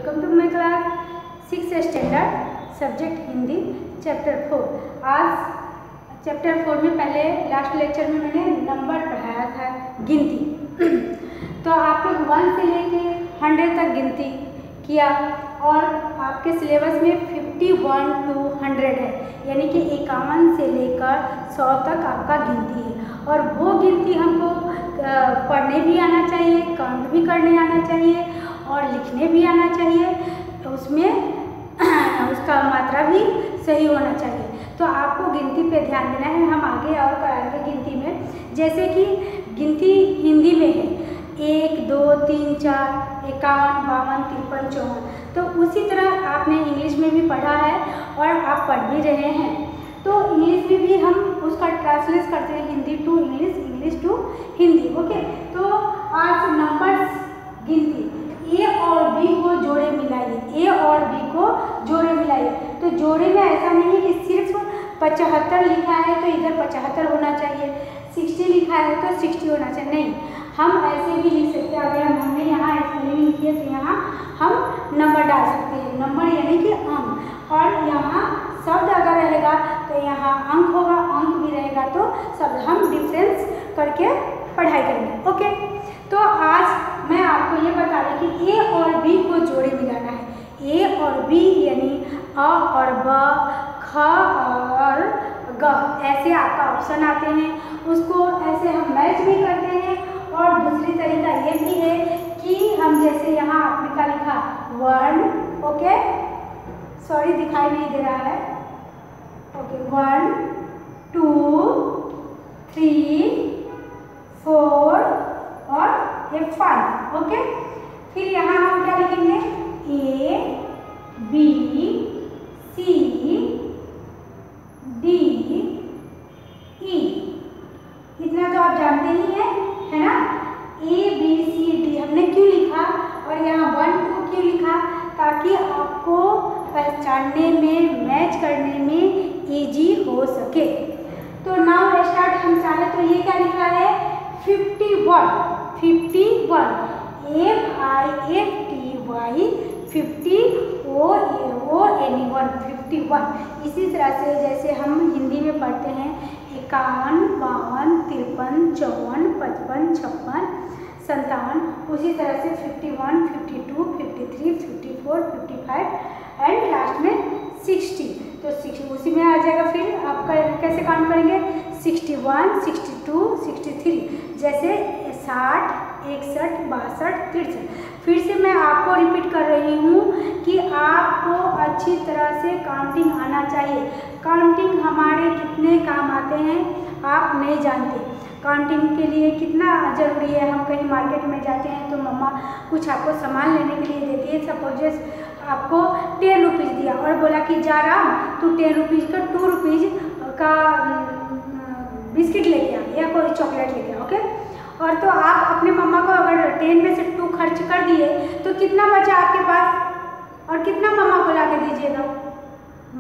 Welcome to my class 6th standard subject Hindi chapter 4। आज chapter 4 में पहले लास्ट लेक्चर में मैंने नंबर पढ़ाया था गिनती। तो आप लोग 1 से लेके 100 तक गिनती किया और आपके सिलेबस में 51 to 100 है, यानी कि 51 से लेकर 100 तक आपका गिनती है। और वो गिनती हमको पढ़ने भी आना चाहिए, काउंट भी करने आना चाहिए और लिखने भी आना चाहिए, तो उसमें उसका मात्रा भी सही होना चाहिए। तो आपको गिनती पे ध्यान देना है। हम आगे और कराएंगे गिनती में, जैसे कि गिनती हिंदी में है 1 2 3 4 51 52 53 54। तो उसी तरह आपने इंग्लिश में भी पढ़ा है और आप पढ़ भी रहे हैं। तो इंग्लिश में भी हम उसका ट्रांसलेट करते हैं Hindi to English, English to Hindi. Okay, तो आज नंबर्स गिनती ए और बी को जोड़े मिलाइए, ए और बी को जोड़े मिलाइए। तो जोड़े में ऐसा नहीं है कि सिर्फ 75 लिखा है तो इधर 75 होना चाहिए, 60 लिखा है तो 60 होना चाहिए, नहीं, हम ऐसे भी लिख सकते हैं। अगर हमने यहाँ स्पेलिंग लिखी है तो यहाँ हम नंबर डाल सकते हैं, नंबर यानी कि अंक, और यहाँ शब्द अगर रहेगा तो यहाँ अंक होगा, अंक भी रहेगा तो शब्द, हम डिफरेंस करके पढ़ाई करेंगे। ओके, तो आज मैं आपको ये बता रही कि ए और बी को जोड़े मिलाना है। ए और बी यानी अ और ब, ख और ग, ऐसे आपका ऑप्शन आते हैं, उसको ऐसे हम मैच भी करते हैं। और दूसरी तरीका ये भी है कि हम जैसे यहाँ आपने का लिखा 1, ओके, सॉरी दिखाई नहीं दे रहा है, ओके, 1 2 3 4 और ये 5। ओके, फिर यहाँ हम क्या लिखेंगे A B C D E, इतना तो आप जानते ही हैं, है ना। A B C D हमने क्यों लिखा और यहाँ 1 2 क्यों लिखा, ताकि आपको पहचानने में, मैच करने में इजी हो सके। तो नाउ स्टार्ट, हम चाहे तो ये क्या लिखा है 51, 51 FIFTY 50 OAONE 51। इसी तरह से जैसे हम हिंदी में पढ़ते हैं 51 52 53 54 55 56 57, उसी तरह से 51 52 53 54 55 एंड लास्ट में 60। तो 60 उसी में आ जाएगा। फिर आप कैसे काउंट करेंगे 61 62 63, जैसे 60 61 62 63। फिर से मैं आपको रिपीट कर रही हूँ कि आपको अच्छी तरह से काउंटिंग आना चाहिए। काउंटिंग हमारे कितने काम आते हैं आप नहीं जानते। काउंटिंग के लिए कितना ज़रूरी है, हम कहीं मार्केट में जाते हैं तो मम्मा कुछ आपको सामान लेने के लिए देती है। सपोज आपको 10 रुपीज़ दिया और बोला कि जा राम तू 10 रुपीज़ का 2 रुपीज़ का बिस्किट लेके आ या कोई चॉकलेट लेके आ। ओके, और तो आप अपने मम्मा को अगर 10 में से 2 खर्च कर दिए तो कितना बचा आपके पास और कितना मम्मा को ला के दीजिएगा,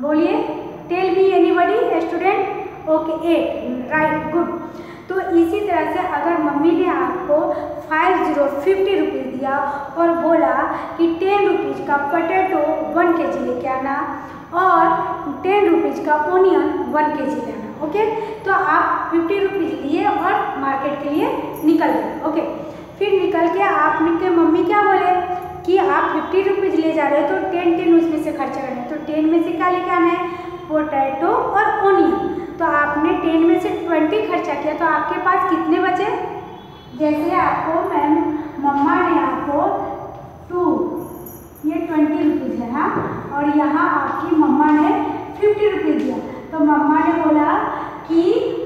बोलिए, tell me anybody student. Okay, 8, right, good. तो इसी तरह से अगर मम्मी ने आपको 50 रुपीज़ दिया और बोला कि 10 रुपीज़ का पोटैटो 1 kg लेके आना और 10 रुपीज़ का ओनियन 1 kg लेना। ओके, तो आप 50 रुपीज़ लिए और मार्केट के लिए निकल गए। ओके, फिर निकल के आपने मम्मी क्या बोले कि आप 50 रुपीज़ ले जा रहे हो तो 10 उसमें से खर्चा करना है। तो 10 में से क्या लेके आना है, पोटैटो और ओनियन। तो आपने 10 में से 20 खर्चा किया तो आपके पास कितने बचे, जैसे आपको मम्मा ने आपको 2, ये 20 रुपीज़ है, हाँ, और यहाँ आपकी मम्मा ने 50 रुपीज़ दिया। तो मम्मा ने बोला कि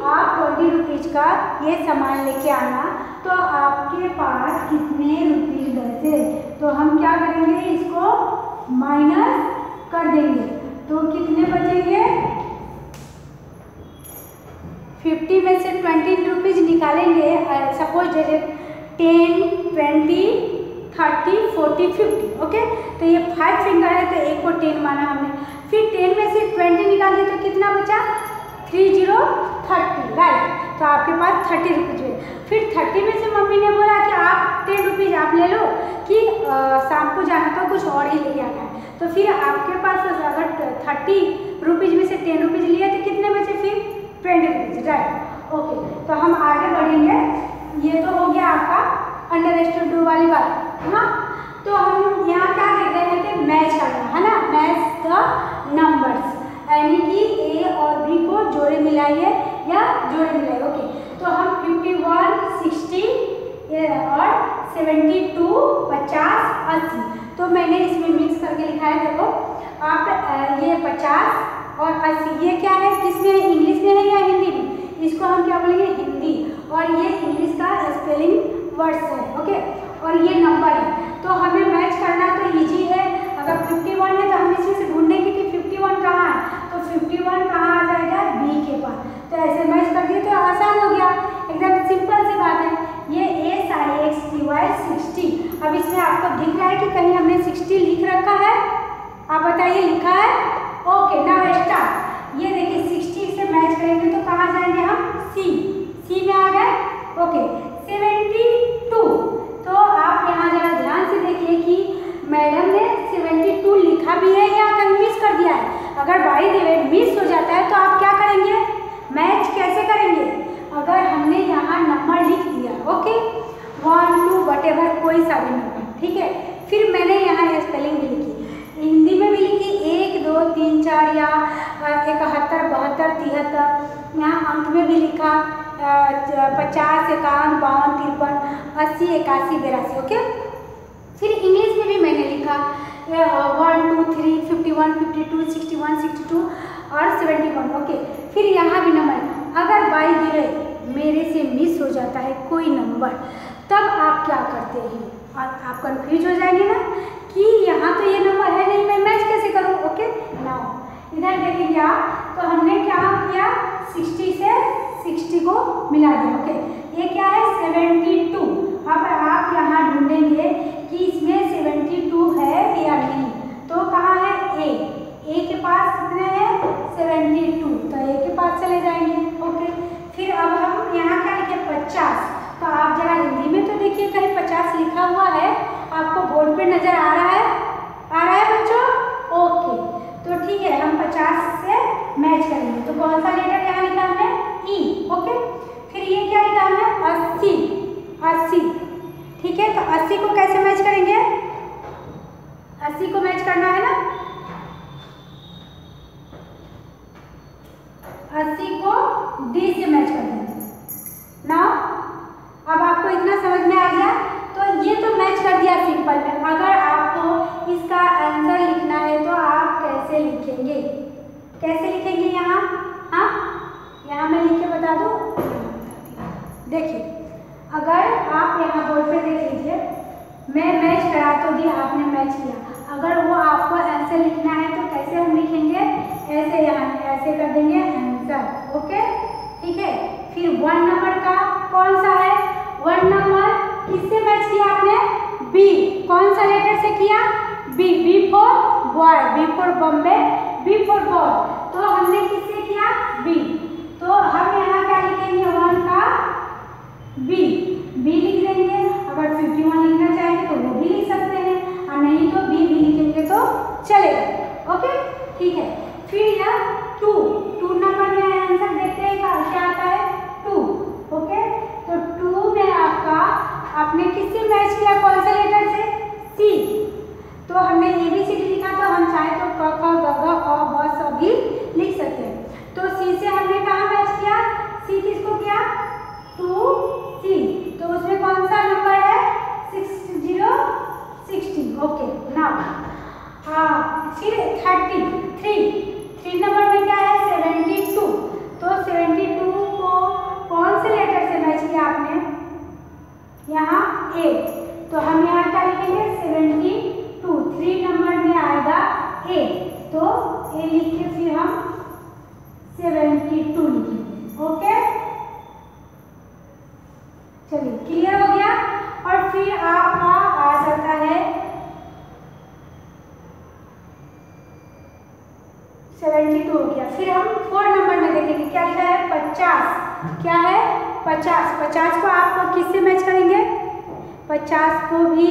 आप 20 रुपीज़ का ये सामान लेके आना, तो आपके पास कितने रुपीज़ बचे। तो हम क्या करेंगे, इसको माइनस कर देंगे, तो कितने बचेंगे, 50 में से 20 रुपीज़ निकालेंगे। सपोज जैसे 10 20 30 40 50। ओके, तो ये 5 फिंगर है तो एक को 10 माना हमने। फिर 10 में से 20 निकालें तो कितना बचा, 30 30, राइट। तो आपके पास 30 रुपीज़ हुए। फिर 30 में से मम्मी ने बोला कि आप 10 रुपीज़ आप ले लो कि शाम को जाना तो कुछ और ही लेके आना है, तो फिर आपके पास अगर 30 रुपीज़ में से 10 रुपीज़ लिए तो कितने बचे फिर 20 रुपीज़, राइट। ओके, तो हम आगे बढ़ेंगे। ये तो हो गया आपका अंडरस्टूड डू वाली बात, हाँ। तो हम यहाँ क्या देख रहे थे, मैच करना है ना, मैच द नंबर्स, यानी कि ए और बी को जोड़े मिलाइए या जोड़े मिलाइए। ओके, तो हम 51, 60 और 72, 50, 80, तो मैंने इसमें मिक्स करके लिखा है। देखो आप ये 50 और 80 ये क्या है, किसमें है, इंग्लिश में है या हिंदी में, इसको हम क्या बोलेंगे, हिंदी, और ये इंग्लिश का स्पेलिंग वर्ड्स है। ओके, और ये नंबर है, तो हमें मैच करना तो इजी है। अगर 51 है तो हम इसमें से ढूंढेंगे कि 51 कहाँ है, तो 51 कहाँ आ जाएगा, बी के पास, तो ऐसे मैच कर दिए तो आसान हो गया, एकदम सिंपल सी बात है। ये ए साई एक्स टी वाई 60, अब इसमें आपको दिख रहा है कि कहीं हमने 60 लिख रखा है, आप बताइए लिखा है। Okay, now start. ये देखिए 60 से मैच करेंगे तो कहाँ जाएंगे हम, सी में आ गए। ओके, 72, तो आप यहाँ जरा ध्यान से देखिए कि मैडम ने 72 लिखा भी है या कहीं मिस कर दिया है। अगर बाई द वे मिस हो जाता है तो आप क्या करेंगे, मैच कैसे करेंगे, अगर हमने यहाँ नंबर लिख दिया, ओके 1 2 वटेवर कोई सा भी नंबर, ठीक है, फिर मैंने यहाँ स्पेलिंग भी लिखी, हिंदी में भी लिखी 1 2 3 4 या 71 72 73, यहाँ अंक में भी लिखा 50 51 52 53 80 81 82। ओके, फिर इंग्लिश में भी मैंने लिखा 1 2 3 51 52 61 62 और 71। ओके, फिर यहाँ भी नंबर, अगर बाई द वे मेरे से मिस हो जाता है कोई नंबर, तब आप क्या करते हैं, आप कंफ्यूज हो जाएंगे ना कि यहाँ तो ये नंबर है नहीं, मैं मैच कैसे करूँ। ओके, नाउ इधर देखेंगे आप, तो हमने क्या किया, 60 से 60 को मिला दिया। ओके, ये क्या है 72, अब आप यहाँ ढूंढेंगे कि इसमें 72 है या नहीं, तो कहाँ है, ए के पास कितने हैं 72, तो ए के पास चले जाएंगे। ओके, फिर अब हम यहाँ क्या लिखे 50, तो आप जरा हिंदी में तो देखिए कहीं 50 लिखा हुआ है, आपको बोर्ड पे नजर आ रहा है बच्चों। ओके, तो ठीक है, हम 50 से मैच करेंगे, तो कौन सा लेटर यहाँ लिखा हमने, ई। ओके, फिर ये क्या लिखा हमने 80, ठीक है, तो 80 को कैसे मैच करेंगे, 80 को मैच करना है ना, 80 को डी से मैच कर देंगे ना। अब आपको इतना समझ में आ गया, तो ये तो मैच कर दिया सिंपल में। अगर आपको इसका आंसर लिखना है तो आप कैसे लिखेंगे यहाँ, हाँ यहाँ मैं लिख के बता दूँ, देखिए अगर आप यहाँ बोर्ड पे देख लीजिए, मैं मैच करा तो दी, आपने मैच किया, अगर वो आपको आंसर लिखना है तो कैसे हम लिखेंगे, ऐसे यहाँ ऐसे कर देंगे आंसर। ओके, ठीक है, फिर 1 नंबर का कौन सा है, 1 नंबर किससे मैच किया आपने, बी, कौन सा लेटर से किया, B for boy, B for Bombay, B for boy, तो हमने किससे किया, बी, तो हम यहाँ क्या लिखेंगे, 1 का बी लिख देंगे। अगर 51 लिखना चाहेंगे तो वो भी लिख सकते हैं, और नहीं तो बी लिखेंगे तो चलेगा। ओके, ठीक है, फिर यह 2 नंबर में आंसर देखते हैं क्या आता है, 2। ओके, तो 2 में आपने किससे मैच किया, कौन से लेटर से, सी, तो हमने ABCD लिखा, तो हम चाहे तो क ख ग घ अ ब स भी लिख सकते हैं। तो सी से हमने कहाँ मैच किया, सी किसको किया, 2C, तो उसमें कौन सा नंबर है, 60। ओके, नाउ फिर 3 नंबर में क्या है, 72, तो 72 को कौन से लेटर से मैच किया आपने, यहाँ A, तो हम यहाँ क्या लिखेंगे, 72, 3 नंबर में आएगा A, तो A लिख के फिर हम 72 लिखेंगे। ओके, चलिए क्लियर हो गया। और फिर आपका आ सकता है 72 हो गया। फिर हम 4 नंबर में देखेंगे क्या लिखा है, 50, क्या है 50 को आप किससे मैच करेंगे, 50 को भी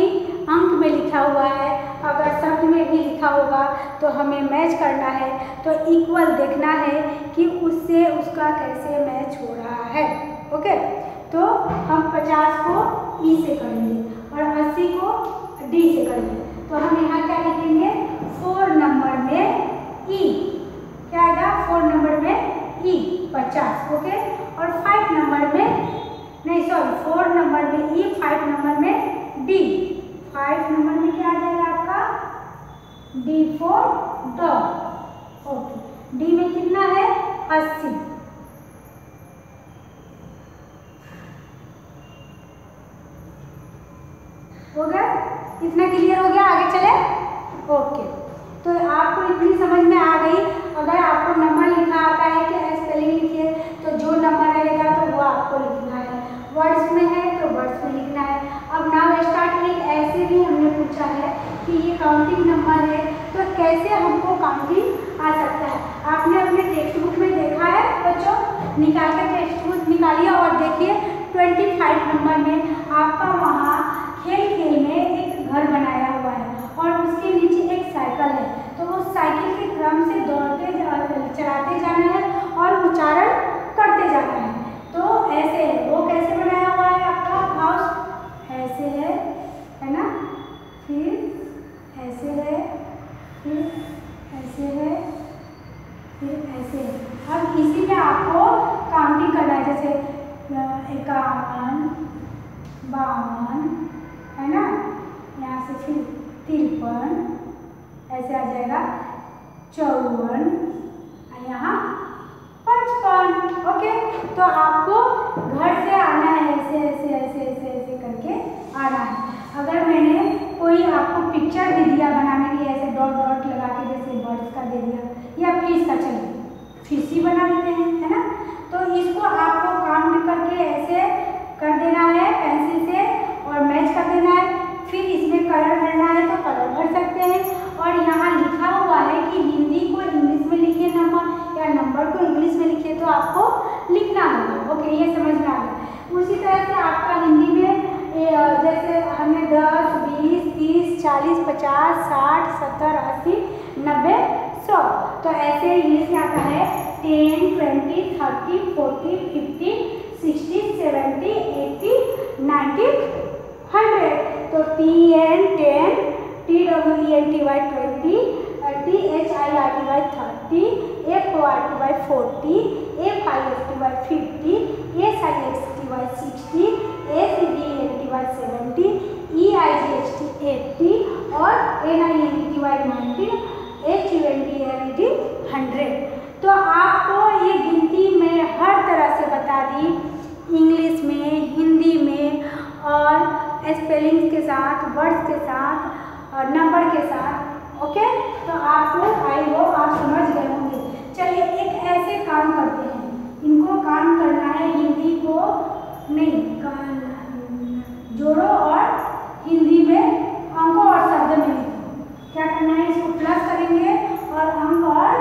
अंक में लिखा हुआ है, अगर शब्द में भी लिखा होगा तो हमें मैच करना है, तो इक्वल देखना है कि उससे उसका कैसे मैच हो रहा है। ओके, तो हम 50 को ई से करेंगे और 80 को डी से करेंगे। तो हम यहाँ क्या लिखेंगे, 4 नंबर में ई, क्या आएगा 4 नंबर में ई 50। ओके, और 5 नंबर में, नहीं सॉरी 4 नंबर में ई, 5 नंबर में डी। 5 नंबर में क्या आ जाएगा आपका, D for dog. Okay, D में कितना है 80। हो गया, इतना क्लियर हो गया, आगे चले। ओके, तो आपको इतनी समझ में आ गई। अगर आपको नंबर लिखना आता है कि स्पेलिंग लिखिए, तो जो नंबर रहेगा तो वो आपको लिखना है। वर्ड्स में है तो वर्ड्स में लिखना है। अब नाउ स्टार्ट, एक ऐसे भी हमने पूछा है कि ये काउंटिंग नंबर है, तो कैसे हमको काउंटिंग आ सकता है। आपने अपने टेक्स्ट बुक में देखा है बच्चों, निकाल कर टेक्स्ट बुक निकालिए और देखिए 25 नंबर में आपका वहाँ खेल खेल में एक घर बनाया हुआ है और उसके नीचे एक साइकिल है, तो उस साइकिल के क्रम से दौड़ते चलाते जाना है और उच्चारण करते जाना है। तो ऐसे है, वो कैसे बनाया हुआ है आपका हाउस, ऐसे है ना, फिर ऐसे है, फिर ऐसे है, फिर ऐसे है। अब इसी में आपको काउंटिंग करना है, जैसे 51, 52, है ना, यहाँ से फिर 53, ऐसे आ जाएगा 54, यहाँ 55। ओके, तो आपको घर से आना है, ऐसे ऐसे ऐसे ऐसे ऐसे करके आना है। अगर मैंने कोई आपको पिक्चर भी दिया बनाने के लिए, ऐसे डॉट डॉट लगा के, जैसे बर्ड्स का दे दिया या फिश का, चलिए फिश ही बना देते हैं, है ना। तो इसको आपको काउंट करके ऐसे कर देना है पेंसिल से और मैच कर देना है। फिर इसमें कलर भरना है तो कलर भर सकते हैं। और यहाँ लिखा हुआ है कि हिंदी को इंग्लिश में लिखिए नंबर, या नंबर को इंग्लिश में लिखिए, तो आपको लिखना होगा। ओके, ये समझ में आ गया। उसी तरह से आपका हिंदी में जैसे हमने 10, 20, 30, 40, 50, 60, 70, 80, 90, 100, तो ऐसे इंग्लिश में आता है 10, 20, 30, 40, 50, 60, 70, 80, 90, 100। तो TN 10, TWENTY 20, THIRTY 30, FORTY 40, FIFTY 50, SIXTY 60, ACDENTY 70, EIGHT 80 और NINTY 90, HUNDLED 100। तो आपको ये गिनती में हर तरह से बता दी, इंग्लिश में, हिंदी में, और स्पेलिंग्स के साथ, वर्ड्स के साथ और नंबर के साथ। ओके, तो आपको आई होप आप समझ गए होंगे। चलिए एक ऐसे काम करते हैं, इनको काम करना है, हिंदी को नहीं, जोड़ो और हिंदी में अंकों और शब्द में लिखो। क्या करना है, इसको प्लस करेंगे और अंक और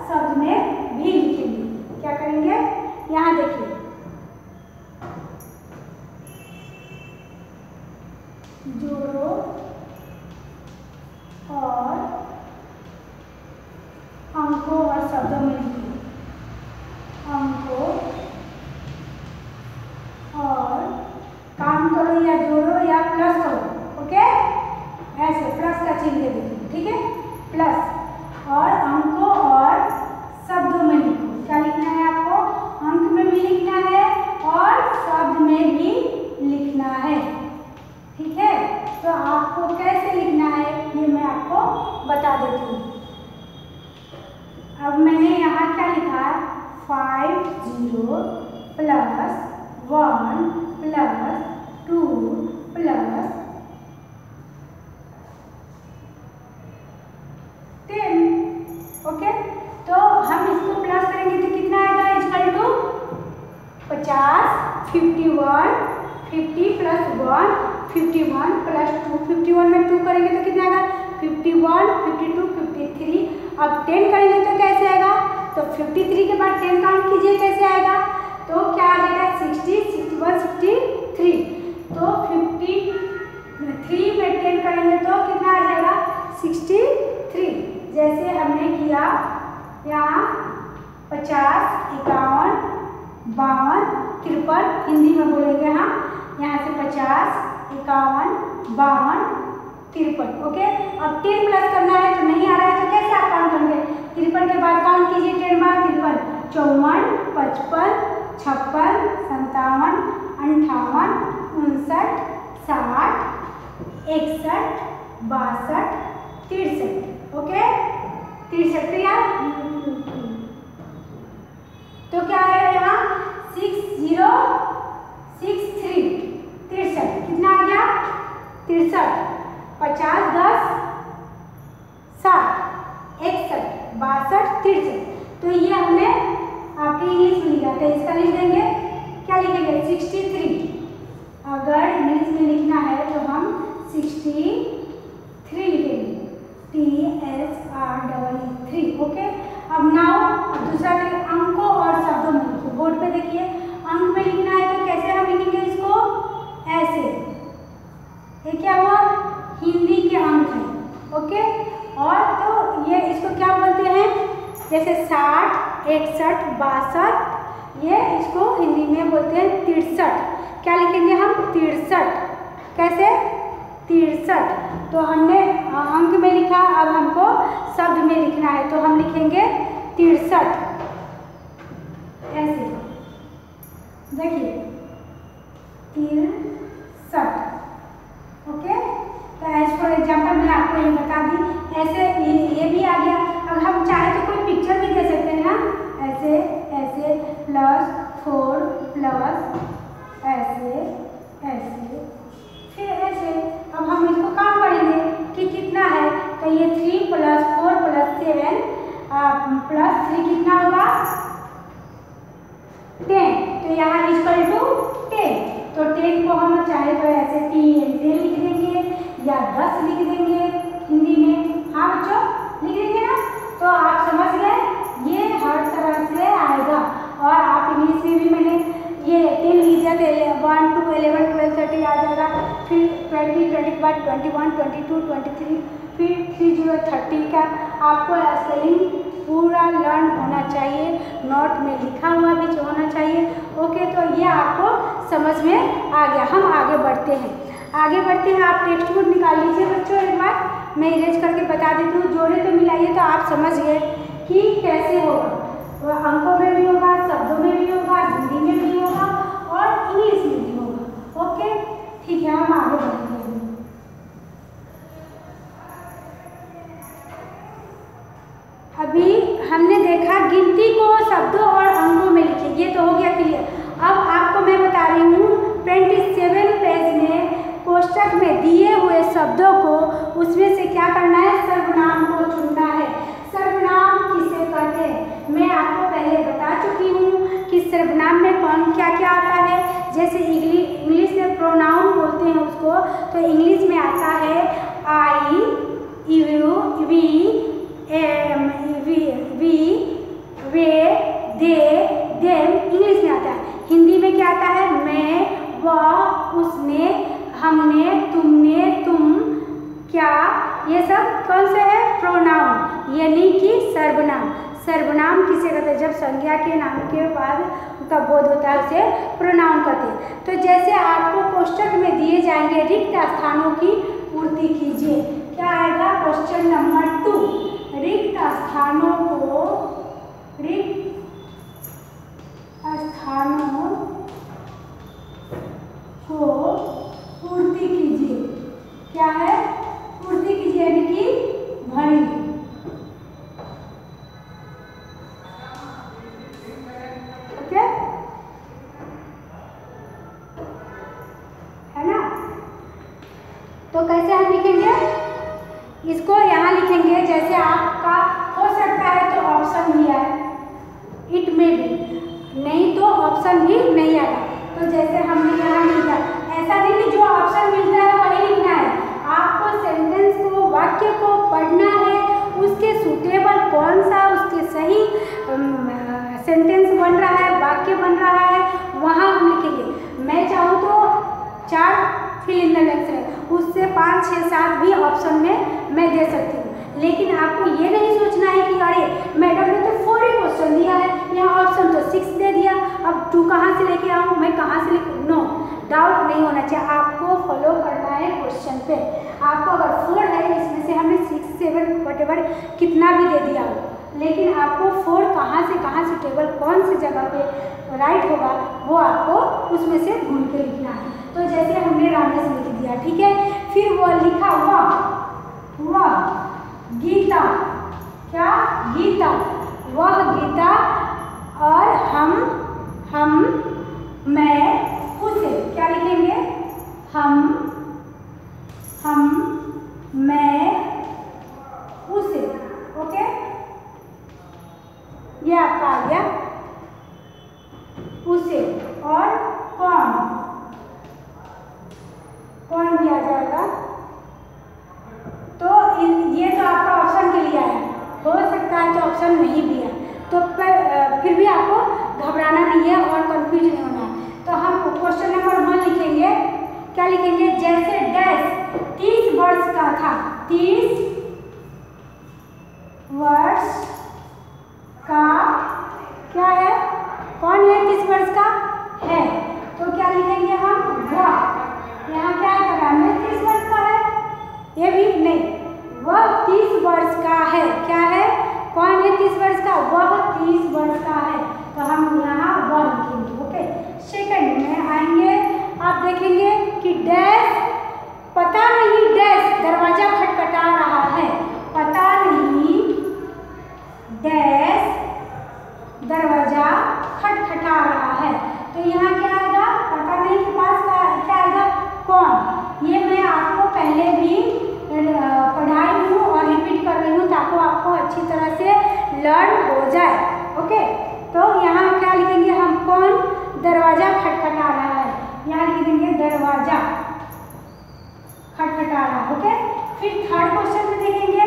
शब्द में भी लिखेंगे। क्या करेंगे, यहाँ देखिए, जोड़ो और अंकों और शब्दों में लिखिए, अंकों और काम करो या जोड़ो या प्लस करो। ओके, ऐसे प्लस का चिन्ह दे दीजिए, ठीक है, प्लस और अंकों और शब्दों में लिखो। क्या लिखना है आपको, अंक में भी लिखना है और शब्द में भी लिखना है, ठीक है। तो आपको कैसे लिखना है ये मैं आपको बता देती हूँ। अब मैंने यहाँ क्या लिखा, 50 + 1 + 2 + 10। ओके, तो हम इसको प्लस करेंगे तो कितना आएगा, इक्वल टू 50, 51, 50 + 1, 51 + 2, 51 में 2 करेंगे तो कितना आएगा, 51, 52, 53। अब 10 करेंगे तो कैसे आएगा, तो 53 के बाद 10 काउंट कीजिए कैसे आएगा, तो क्या आ जाएगा, 60, 61, 63। तो 50 3 में 10 करेंगे तो कितना आ जाएगा 63। जैसे हमने किया यहाँ 50, 51, 52, 53, हिंदी में बोलेंगे हम यहाँ से 50, 51, 52, 53। ओके, अब 10 प्लस करना है तो नहीं आ रहा है तो कैसे आप काउंट करेंगे? 53 के बाद काउंट कीजिए 10 बार 53, 54, 55, 56, 57, 58, 59, 60, 61, 62, 63। ओके, 63 या तो क्या है यहाँ 6063, 63 कितना आ गया 63, 50, 10, 60, 61, 62, 63। तो ये हमने आपके इंग्लिश में लिखा था, इसका लिख देंगे, क्या लिखेंगे 63। अगर इंग्लिश में लिखना है तो हम 63 लिखेंगे, TSREE 3। ओके, अब नाउ दूसरा अंकों और शब्दों में लिखिए। बोर्ड पे देखिए, अंक में लिखना है तो कैसे हम लिखेंगे इसको? ऐसे। ये क्या हुआ? हिंदी के अंक हैं। ओके, और तो ये इसको क्या बोलते हैं? जैसे 60, 61, 62, ये इसको हिंदी में बोलते हैं 63। क्या लिखेंगे हम? 63। कैसे? 63। तो हमने अंक में लिखा, अब हमको शब्द में लिखना है तो हम लिखेंगे 63। ऐसे देखिए 63। ओके, तो एज फॉर एग्जाम्पल मैं आपको ये बता दी। ऐसे ये भी आ गया। अगर हम चाहे तो कोई पिक्चर भी दे सकते हैं ना, ऐसे ऐसे +4 प्लस ऐसे ऐसे फिर ऐसे। अब हम इसको काउंट करेंगे कि कितना है, तो ये 3 + 4 + 7 + 3 कितना होगा 10। तो यहाँ इक्वल टू 10। तो 10 को हम चाहे तो ऐसे 3 लिख देंगे या 10 लिख देंगे हिंदी में। हाँ बच्चों, लिख देंगे ना? तो आप समझ गए, ये हर तरह से आएगा। और आप इंग्लिश में भी मैंने ये 10 लिख दिया तो 1 to 11 12 13 आ जाएगा। फिर 20 25 21 22 23 फिर 30 30 का आपको स्पेलिंग पूरा लर्न होना चाहिए, नोट में लिखा हुआ भी होना चाहिए। ओके, तो ये आपको समझ में आ गया। हम आगे बढ़ते हैं, आप टेक्स्ट बुक निकाल लीजिए बच्चों। एक बार मैं इरेज करके बता देती हूँ, जोड़े तो मिलाइए तो आप समझ गए कि कैसे होगा। तो अंकों में भी होगा, शब्दों में भी होगा, हिंदी में भी होगा और इंग्लिश में भी होगा। ओके, ठीक है, हम आगे बढ़ेंगे। अभी हमने देखा गिनती को शब्दों और अंकों में लिखिए, ये तो हो गया क्लियर। अब आपको मैं बता रही हूँ 27 पेज में कोष्टक में दिए हुए शब्दों को उसमें से क्या करना है? सर्वनाम को चुनना है। सर्वनाम किसे कहते हैं मैं आपको पहले बता चुकी हूँ कि सर्वनाम में कौन क्या क्या आता है। जैसे इंग्लिश में प्रोनाउन बोलते हैं उसको, तो इंग्लिश में आता है आई, यू, वी, वे, दे, देम, इंग्लिश में आता है। हिंदी में क्या आता है? मैं, वह, उसने, हमने, तुमने, तुम, क्या, ये सब कौन से है? प्रोनाउन, यानी कि सर्वनाम। सर्वनाम किसे कहते हैं? जब संज्ञा के नाम के बाद उनका बोध होता है उसे प्रोनाउन कहते हैं। तो जैसे आपको कोष्टक में दिए जाएंगे रिक्त स्थानों की पूर्ति कीजिए। क्या आएगा? क्वेश्चन नंबर 2, रिक्त स्थानों को पूर्ति कीजिए। क्या है? पूर्ति कीजिए, यानी कि भरिए। ओके, है ना? तो कैसे हम लिखेंगे इसको? यहाँ लिखेंगे, जैसे आपका हो सकता है तो ऑप्शन भी आए, इट में भी, नहीं तो ऑप्शन भी नहीं आएगा। तो जैसे हमने यहाँ लिखा, ऐसा नहीं कि जो ऑप्शन मिलता है वही लिखना है। आपको सेंटेंस को, वाक्य को पढ़ना है, उसके सूटेबल कौन सा, उसके सही सेंटेंस बन रहा है, वाक्य बन रहा है, वहाँ हम लिखेंगे। मैं चाहूँ तो 4 फिल इन द ब्लैंक्स है, उससे 5, 6, 7 भी ऑप्शन में मैं दे सकती हूँ। लेकिन आपको ये नहीं सोचना है कि अरे मैडम ने तो 4 ही क्वेश्चन दिया है, यहाँ ऑप्शन तो 6 दे दिया, अब 2 कहाँ से लेके आऊँ, मैं कहाँ से लिखूँ। नो, डाउट नहीं होना चाहिए, आपको फॉलो करना है क्वेश्चन पे। आपको अगर 4 है, इसमें से हमने 6, 7 वटेवर कितना भी दे दिया हो, लेकिन आपको 4 कहाँ से टेबल कौन सी जगह पे राइट होगा वो आपको उसमें से ढूंढ के लिखना है। तो जैसे हमने रामेश लिख दिया, ठीक है, फिर वो लिखा वह गीता, क्या गीता, वह गीता, और हम मैं उसे, क्या लिखेंगे, हम मैं उसे। ओके, ये आपका आ गया उसे। और कौन भी आ जाएगा। तो ये तो आपका ऑप्शन के लिए आया, हो सकता है तो ऑप्शन नहीं भी है, तो फिर भी आपको घबराना नहीं है और कंफ्यूज नहीं होना है। तो हम क्वेश्चन नंबर 1 लिखेंगे, क्या लिखेंगे, जैसे डैश 30 वर्ष का था, 30 वर्ष का क्या है, कौन है 30 वर्ष का है, तो क्या लिखेंगे हम, वह। यहाँ क्या है, मैं 30 वर्ष का है, ये भी नहीं, वह 30 वर्ष का है, क्या है, कौन है 30 वर्ष का, वह 30 वर्ष का है, तो हम यहाँ वह लिखेंगे। ओके, सेकंड में आएंगे, आप देखेंगे कि डैश, पता नहीं डैश दरवाजा खटखटा रहा है, पता नहीं डैश दरवाजा खटखटा रहा है, तो यहाँ क्या आएगा, पता नहीं के पास क्या आएगा, कौन। ये मैं आपको पहले भी पढ़ाई हूँ और रिपीट कर रही हूँ ताकि आपको अच्छी तरह से लर्न हो जाए। ओके, तो यहाँ क्या लिखेंगे हम, कौन दरवाजा खटखटा रहा है, यहाँ लिख देंगे दरवाजा खटखटा रहा है। ओके, फिर थर्ड क्वेश्चन में देखेंगे,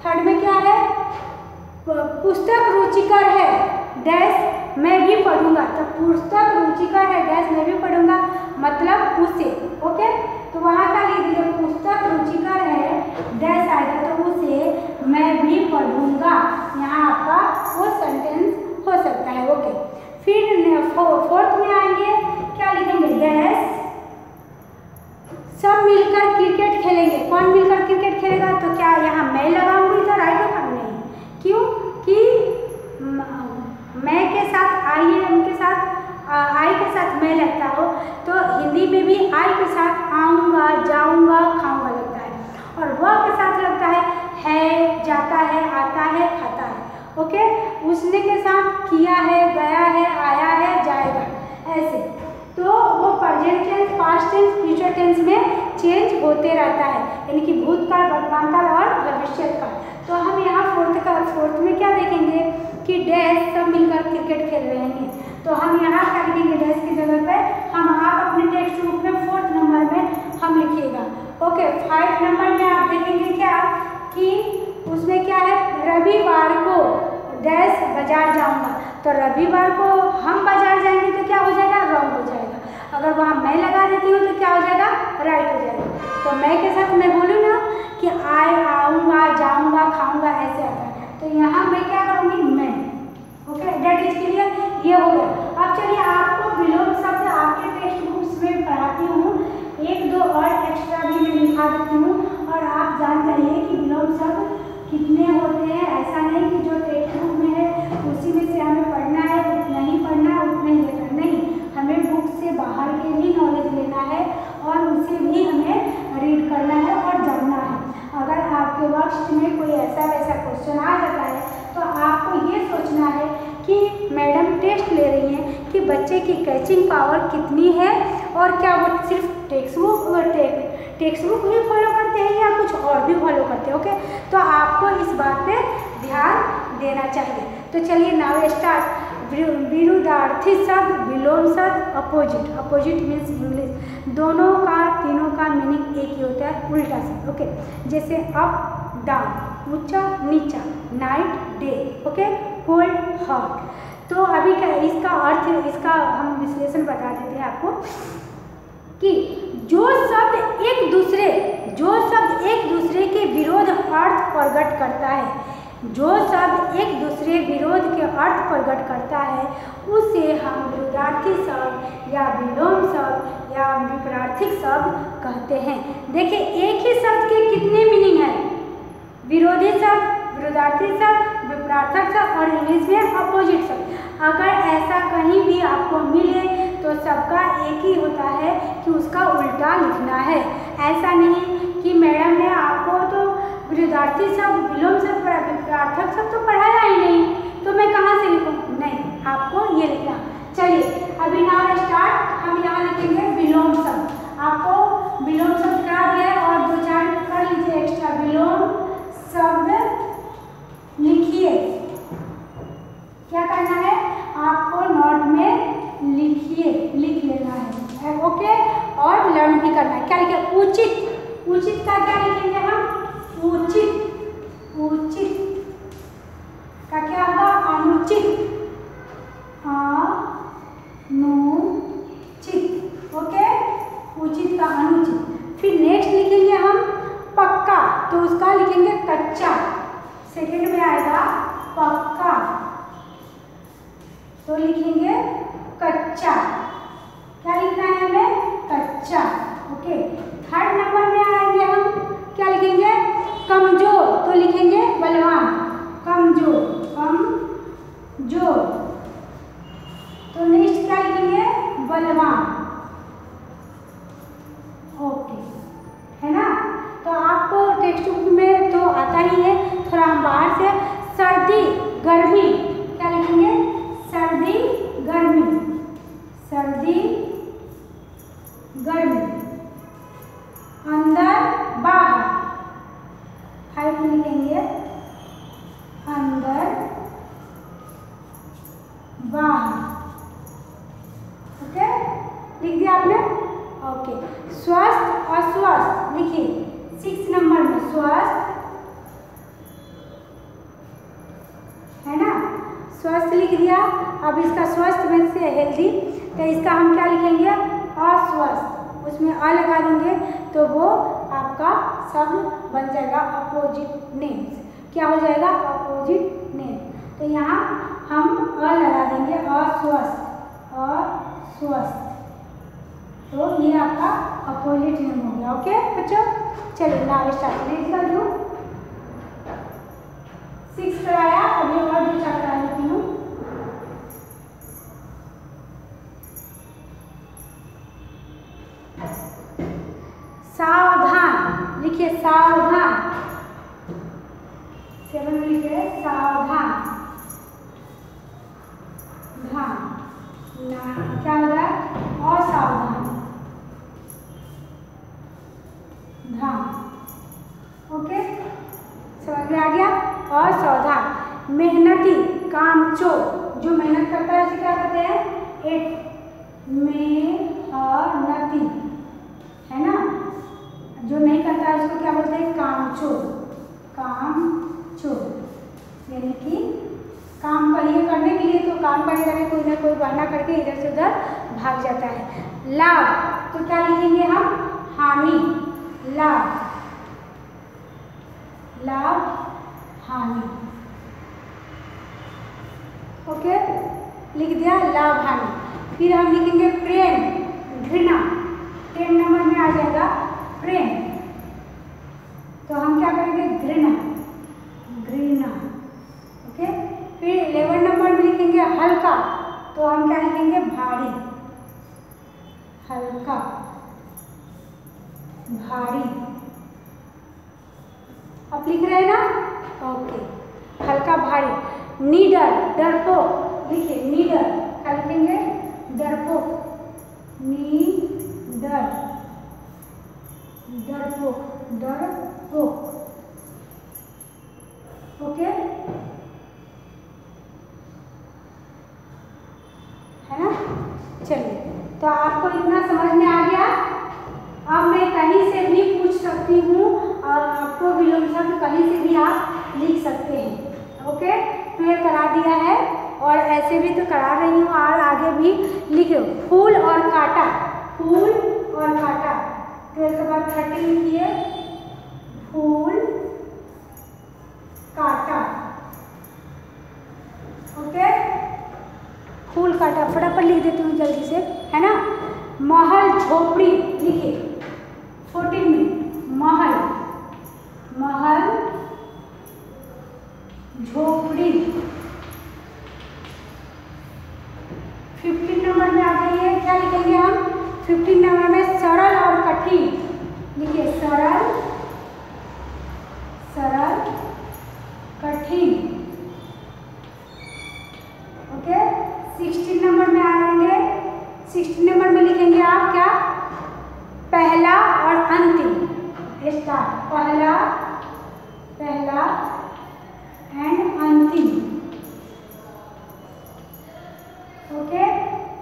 थर्ड में क्या है, पुस्तक रुचिकर है डैश मैं भी पढ़ूंगा, तो पुस्तक रुचिकर है डैश मैं भी पढ़ूंगा, मतलब उसे। ओके, तो वहाँ का लिख दीजिए, पुस्तक रुचिकर है डैश आएगा, तो उसे मैं भी पढ़ूंगा, यहाँ आपका वो सेंटेंस हो सकता है। ओके, फिर फोर्थ में आएंगे, क्या लिखेंगे, डैश सब मिलकर क्रिकेट खेलेंगे, कौन मिलकर क्रिकेट खेलेगा, तो क्या यहाँ मैं लगाऊंगी तो राइट होगा, नहीं, क्यों कि मैं के साथ आई के साथ मैं लगता हो, तो हिंदी में भी आई के साथ आऊँगा, जाऊँगा, खाऊँगा लगता है, और वह के साथ लगता है, जाता है, आता है, खाता है। ओके, उसने के साथ किया है, गया है, आया है, जाएगा, ऐसे। तो वो present tense, past tense, future tense में चेंज होते रहता है, यानी कि भूतकाल, वर्तमान काल और भविष्य काल। तो हम यहाँ फोर्थ में क्या देखेंगे कि डैश सब मिलकर क्रिकेट खेल रहे हैं, तो हम यहाँ क्या लिखेंगे, डैश की जगह पे हम आप अपने टेक्स्ट बुक में 4th नंबर में हम लिखिएगा। ओके, 5 नंबर में आप देखेंगे क्या कि उसमें क्या है, रविवार को डैश बाजार जाऊँगा, तो रविवार को हम बाजार जाएंगे तो क्या हो जाएगा, रॉन्ग हो जाएगा। अगर वहाँ मैं लगा देती हूँ तो क्या हो जाएगा, राइट हो जाएगा। तो मैं के साथ मैं बोलूँ ना कि आऊँगा, जाऊँगा, खाऊँगा, ऐसे आता है, तो यहाँ मैं क्या करूँगी, मैं। ओके, डेट इज क्लियर, ये हो गया। अब चलिए आपको विलोम शब्द आपके टेक्स्ट बुक्स में पढ़ाती हूँ, 1-2 और एक्स्ट्रा भी मैं लिखा देती हूँ, और आप जान जाइए कि विलोम शब्द कितने होते हैं। ऐसा नहीं कि जो टेक्स्ट बुक में है उसी में से हमें पढ़ना है, उतना ही पढ़ना है, उतना ही लेना नहीं, हमें बुक से बाहर के भी नॉलेज लेना है और उसे भी हमें रीड करना है और जानना है। अगर आपके वर्क्स में कोई ऐसा वैसा क्वेश्चन आ जाता है तो आपको ये सोचना है कि मैडम टेस्ट ले रही हैं कि बच्चे की कैचिंग पावर कितनी है, और क्या वो सिर्फ टेक्स्ट बुक ही फॉलो करते हैं या कुछ और भी फॉलो करते हैं। ओके, तो आपको इस बात पे ध्यान देना चाहिए। तो चलिए नाउ स्टार्ट। विरुद्धार्थी शब्द, विलोम शब्द, अपोजिट मीन्स इंग्लिश, दोनों का तीनों का मीनिंग एक ही होता है, उल्टा शब्द। ओके, जैसे अप डाउन, ऊंचा नीचा, night day, okay, cold hot. तो अभी क्या इसका अर्थ, इसका हम विश्लेषण बता देते हैं आपको कि जो है। जो शब्द एक दूसरे विरोध के अर्थ प्रकट करता है उसे हम विरोधार्थी शब्द या विलोम शब्द या विपरीतार्थक शब्द कहते हैं। देखिए एक ही शब्द के कितने मीनिंग है, विरोधी शब्द, विरोधार्थी शब्द, विपरीतार्थक शब्द और इंग्लिश में अपोजिट शब्द। अगर ऐसा कहीं भी आपको मिले तो सबका एक ही होता है कि उसका उल्टा लिखना है। ऐसा नहीं कि मैडम ने आपको तो विरोधार्थी शब्द, विलोम शब्द, विपरीतार्थक शब्द तो पढ़ाया ही नहीं, तो मैं कहाँ से लिखूँ? नहीं, आपको ये लिखना। चलिए अभी नाउ स्टार्ट, हम यहाँ लिखेंगे विलोम शब्द। आपको विलोम शब्द करा दिया है और 2-4 कर लीजिए एक्स्ट्रा। विलोम शब्द लिखिए, क्या करना है आपको नोट में लिखिए, लिख लेना है, ओके। और लर्न भी करना है। क्या लिखे? उचित। उचित का क्या लिखेंगे हम? उचित। उचित का क्या होगा? अनुचित। अनुचित, ओके। उचित का अनुचित। फिर नेक्स्ट लिखेंगे हम पक्का, तो उसका लिखेंगे कच्चा। सेकंड में आएगा पक्का, तो लिखेंगे कच्चा। क्या लिखना है हमें? कच्चा, ओके। थर्ड नंबर में आएंगे हम, क्या लिखेंगे? कमजोर, तो लिखेंगे बलवान। कमजोर, कमजोर, तो नेक्स्ट क्या लिखेंगे? बलवान, ओके, है ना। तो आपको टेक्स्ट बुक में तो आता ही है, थोड़ा हम बाहर से सर्दी गर्मी, क्या लिखेंगे? सर्दी गर्मी, सर्दी गर्मी। अंदर बाहर, 5 में लिखेंगे अंदर बाहर, ओके। लिख दिया आपने? ओके। स्वस्थ अस्वस्थ लिखिए 6 नंबर में, स्वस्थ, है ना, स्वस्थ लिख दिया। अब इसका स्वस्थ में से हेल्दी, तो इसका हम क्या लिखेंगे? अस्वस्थ, उसमें अ लगा देंगे तो वो आपका शब्द बन जाएगा अपोजिट नेम्स। क्या हो जाएगा? Opposite name. तो यहाँ हम अ लगा देंगे, अस्वस्थ, अस्वस्थ, तो ये आपका अपोजिट नेम हो गया, ओके बच्चों। चलिए नाउ स्टार्ट। नेक्स्ट कर दूँ, 6 कराया, अभी और 2 करा लेती हूँ। सावधान लिखिए, सावधान। 7 में लिखिए सावधान, धान, क्या होगा? असावधान, धान, ओके, समझ में आ गया? असावधान। मेहनती, कामचोर, जो मेहनत करता है उसे क्या कहते हैं? मेहनती, है ना। जो नहीं करता है उसको क्या बोलते हैं? कामचोर, कामचोर, यानी कि काम करिए, करने के लिए तो काम करने लगे, कोई ना कोई बहाना करके इधर से उधर भाग जाता है। लाभ, तो क्या लिखेंगे हम? हानि, लाभ, लाभ, हानि, ओके, लिख दिया लाभ हानि। फिर हम लिखेंगे प्रेम, घृणा, 10 नंबर में आ जाएगा प्रेम, तो हम क्या करेंगे? घृणा, घृणा, ओके। फिर 11 नंबर में लिखेंगे हल्का, तो हम क्या लिखेंगे? भारी, हल्का, भारी। आप लिख रहे हैं ना? ओके, हल्का भारी। निडर, डरपोक लिखिए, निडर, क्या लिखेंगे? डरपोक, निडर, डरपोक, डरपोक, ओके, है ना। चलिए, तो आपको इतना समझ में आ गया। अब मैं कहीं से भी पूछ सकती हूँ और आपको विलोम शब्द कहीं से भी आप लिख सकते हैं, ओके। ट्वेल्व करा दिया है और ऐसे भी तो करा रही हूँ और आगे भी लिखो। फूल और कांटा, फूल और कांटा, 12 के बाद 13 लिखिए, फूल कांटा। पहला एंड अंतिम। ओके,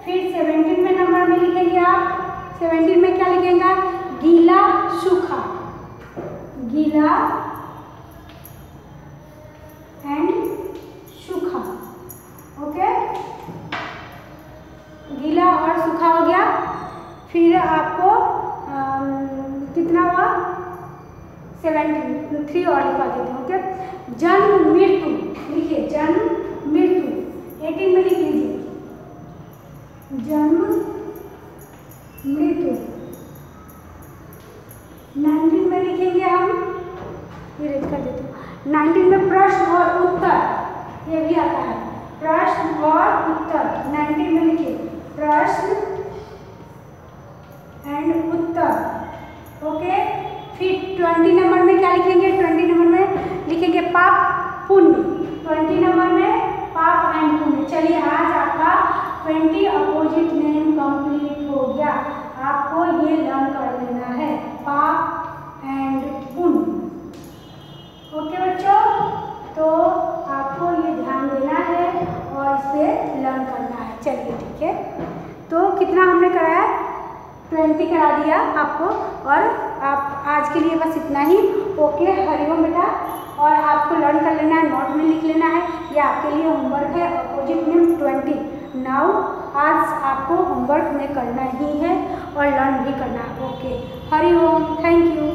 फिर 17 में नंबर में लिखेंगे आप। 17 में क्या लिखेंगे? गीला सूखा, गीला एंड सूखा। ओके, गीला और सूखा हो गया। फिर आपको कितना हुआ? 17, 3 और लिखवा देते हैं। ओके, जन्म मृत्यु लिखिए, जन्म मृत्यु 18 में लिख लीजिए, जन्म मृत्यु। 19 में लिखेंगे हम, इरेज कर देते हैं। 19 में प्रश्न और उत्तर, ये भी आता है, प्रश्न और उत्तर। 19 में लिखिए प्रश्न एंड उत्तर। ओके, फिर 20 नंबर में क्या लिखेंगे? 20 नंबर में लिखेंगे पाप पुण्य। 20 नंबर में पाप एंड पुण्य। चलिए, आज आपका 20 अपोजिट नेम कंप्लीट हो गया। आपको ये लर्न कर लेना है, पाप एंड पुण्य। ओके बच्चों, तो आपको ये ध्यान देना है और इसे लर्न करना है। चलिए ठीक है, तो कितना हमने कराया? 20 करा दिया आपको। और आप आज के लिए बस इतना ही। ओके, हरिओम बेटा। और आपको लर्न कर लेना है, नोट में लिख लेना है। ये आपके लिए होमवर्क है, अपोजिट नेम 20। नाउ आज आपको होमवर्क में करना ही है और लर्न भी करना है। Okay, Hariom, thank you.